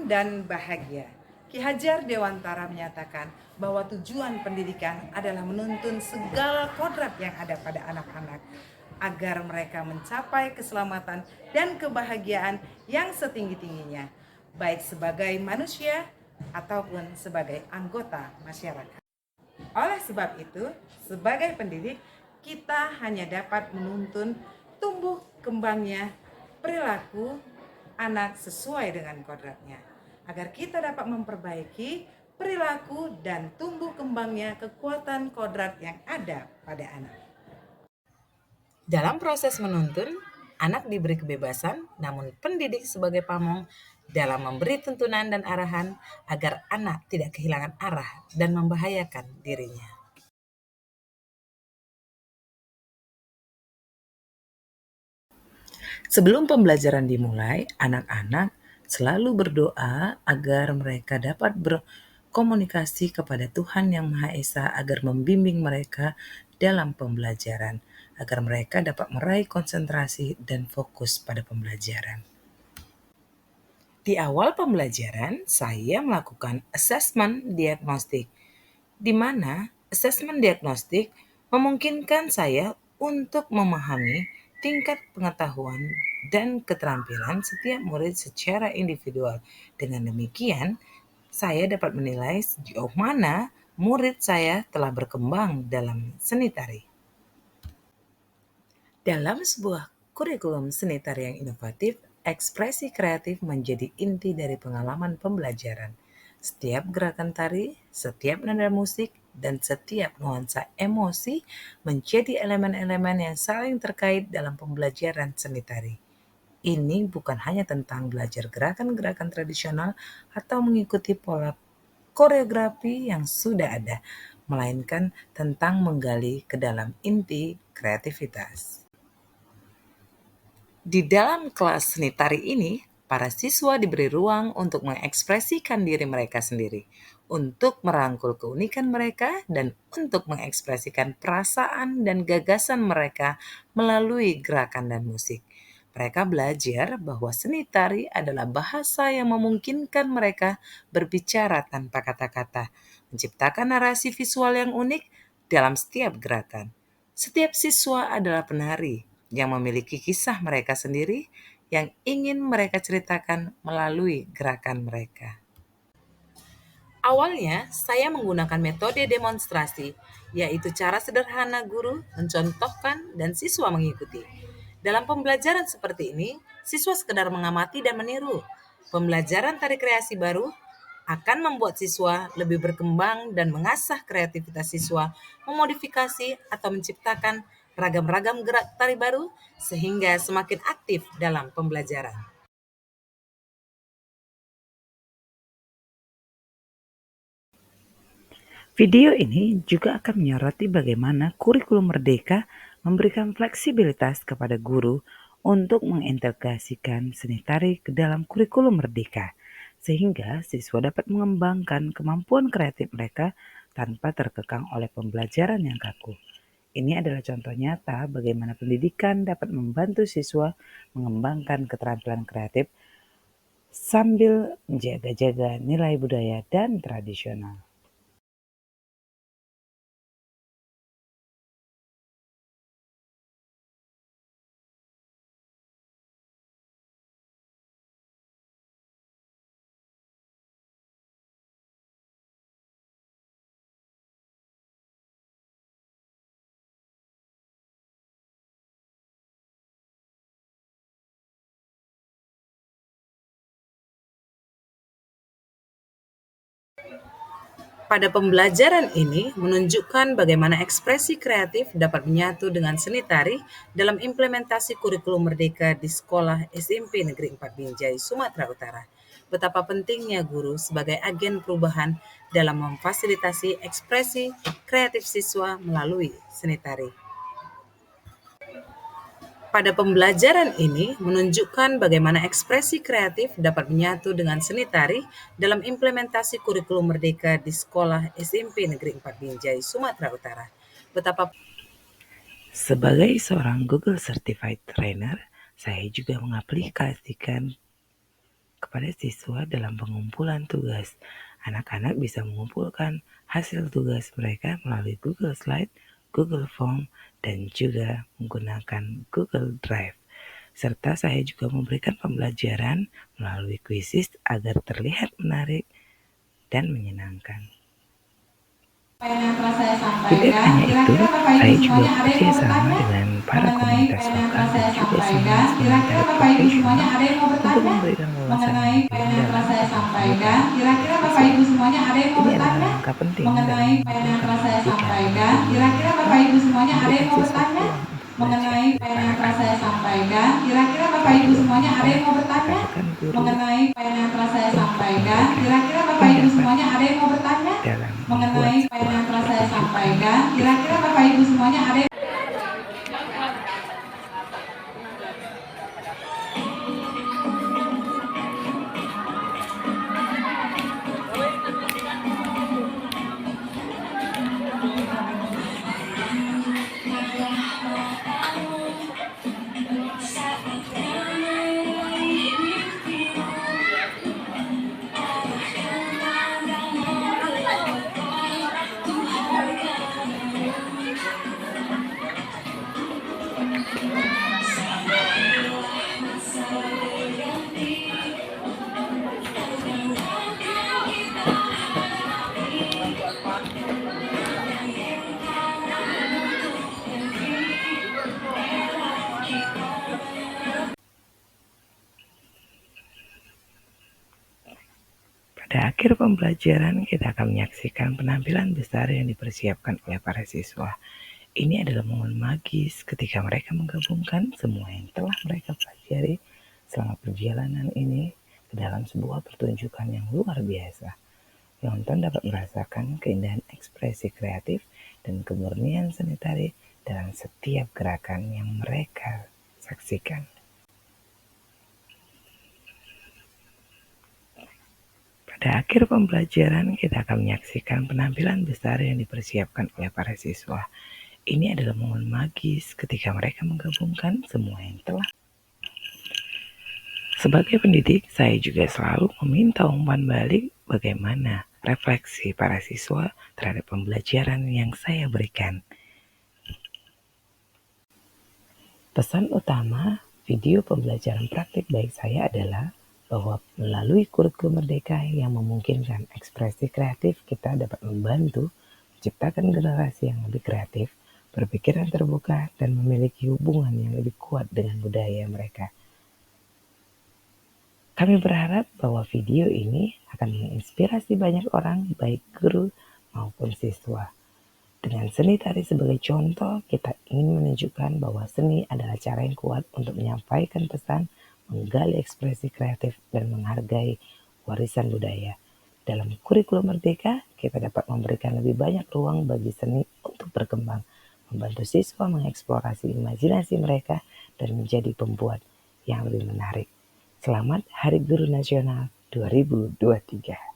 dan bahagia. Ki Hajar Dewantara menyatakan bahwa tujuan pendidikan adalah menuntun segala kodrat yang ada pada anak-anak agar mereka mencapai keselamatan dan kebahagiaan yang setinggi-tingginya, baik sebagai manusia ataupun sebagai anggota masyarakat. Oleh sebab itu, sebagai pendidik, kita hanya dapat menuntun tumbuh kembangnya perilaku anak sesuai dengan kodratnya, agar kita dapat memperbaiki perilaku dan tumbuh kembangnya kekuatan kodrat yang ada pada anak. Dalam proses menuntun, anak diberi kebebasan, namun pendidik sebagai pamong dalam memberi tuntunan dan arahan agar anak tidak kehilangan arah dan membahayakan dirinya. Sebelum pembelajaran dimulai, anak-anak selalu berdoa agar mereka dapat berkomunikasi kepada Tuhan Yang Maha Esa agar membimbing mereka dalam pembelajaran, agar mereka dapat meraih konsentrasi dan fokus pada pembelajaran. Di awal pembelajaran, saya melakukan asesmen diagnostik, di mana asesmen diagnostik memungkinkan saya untuk memahami tingkat pengetahuan dan keterampilan setiap murid secara individual. Dengan demikian, saya dapat menilai sejauh mana murid saya telah berkembang dalam seni tari. Dalam sebuah kurikulum seni tari yang inovatif, ekspresi kreatif menjadi inti dari pengalaman pembelajaran. Setiap gerakan tari, setiap nada musik, dan setiap nuansa emosi menjadi elemen-elemen yang saling terkait dalam pembelajaran seni tari. Ini bukan hanya tentang belajar gerakan-gerakan tradisional atau mengikuti pola koreografi yang sudah ada, melainkan tentang menggali ke dalam inti kreativitas. Di dalam kelas seni tari ini, para siswa diberi ruang untuk mengekspresikan diri mereka sendiri, untuk merangkul keunikan mereka, dan untuk mengekspresikan perasaan dan gagasan mereka melalui gerakan dan musik. Mereka belajar bahwa seni tari adalah bahasa yang memungkinkan mereka berbicara tanpa kata-kata, menciptakan narasi visual yang unik dalam setiap gerakan. Setiap siswa adalah penari yang memiliki kisah mereka sendiri yang ingin mereka ceritakan melalui gerakan mereka. Awalnya, saya menggunakan metode demonstrasi, yaitu cara sederhana guru mencontohkan dan siswa mengikuti. Dalam pembelajaran seperti ini, siswa sekedar mengamati dan meniru. Pembelajaran tari kreasi baru akan membuat siswa lebih berkembang dan mengasah kreativitas siswa, memodifikasi atau menciptakan ragam-ragam gerak tari baru sehingga semakin aktif dalam pembelajaran. Video ini juga akan menyoroti bagaimana kurikulum Merdeka memberikan fleksibilitas kepada guru untuk mengintegrasikan seni tari ke dalam kurikulum Merdeka, sehingga siswa dapat mengembangkan kemampuan kreatif mereka tanpa terkekang oleh pembelajaran yang kaku. Ini adalah contoh nyata bagaimana pendidikan dapat membantu siswa mengembangkan keterampilan kreatif sambil menjaga-jaga nilai budaya dan tradisional. Pada pembelajaran ini menunjukkan bagaimana ekspresi kreatif dapat menyatu dengan seni tari dalam implementasi kurikulum Merdeka di Sekolah SMP Negeri 4 Binjai, Sumatera Utara. Betapa pentingnya guru sebagai agen perubahan dalam memfasilitasi ekspresi kreatif siswa melalui seni tari. Pada pembelajaran ini menunjukkan bagaimana ekspresi kreatif dapat menyatu dengan seni tari dalam implementasi kurikulum Merdeka di Sekolah SMP Negeri 4 Binjai, Sumatera Utara. Betapa Sebagai seorang Google Certified Trainer, saya juga mengaplikasikan kepada siswa dalam pengumpulan tugas. Anak-anak bisa mengumpulkan hasil tugas mereka melalui Google Slide, Google Form, dan juga menggunakan Google Drive. Serta saya juga memberikan pembelajaran melalui quizzes agar terlihat menarik dan menyenangkan. Tidak hanya itu, saya juga bekerja sama dengan para komunitas lokal dan juga seniman-seniman tari profesional untuk memberikan wawasan yang lebih mendalam tentang pendidikan kepada siswa. Ini adalah langkah penting dalam mengembangkan pendidikan dan juga memberikan siswa peluang untuk belajar dari para ahli. Saya juga meminta rekan-rekan guru untuk memberikan pendapat dalam membuat sebuah pertunjukan visual. Pada akhir pembelajaran, kita akan menyaksikan penampilan besar yang dipersiapkan oleh para siswa. Ini adalah momen magis ketika mereka menggabungkan semua yang telah mereka pelajari selama perjalanan ini ke dalam sebuah pertunjukan yang luar biasa. Penonton dapat merasakan keindahan ekspresi kreatif dan kemurnian seni tari dalam setiap gerakan yang mereka saksikan. Pada akhir pembelajaran, kita akan menyaksikan penampilan besar yang dipersiapkan oleh para siswa. Ini adalah momen magis ketika mereka menggabungkan semua yang telah. Sebagai pendidik, saya juga selalu meminta umpan balik bagaimana refleksi para siswa terhadap pembelajaran yang saya berikan. Pesan utama video pembelajaran praktik baik saya adalah bahwa melalui kurikulum Merdeka yang memungkinkan ekspresi kreatif, kita dapat membantu menciptakan generasi yang lebih kreatif, berpikiran terbuka, dan memiliki hubungan yang lebih kuat dengan budaya mereka. Kami berharap bahwa video ini akan menginspirasi banyak orang, baik guru maupun siswa. Dengan seni tari sebagai contoh, kita ingin menunjukkan bahwa seni adalah cara yang kuat untuk menyampaikan pesan, menggali ekspresi kreatif, dan menghargai warisan budaya. Dalam kurikulum Merdeka, kita dapat memberikan lebih banyak ruang bagi seni untuk berkembang, membantu siswa mengeksplorasi imajinasi mereka, dan menjadi pembuat yang lebih menarik. Selamat Hari Guru Nasional 2023.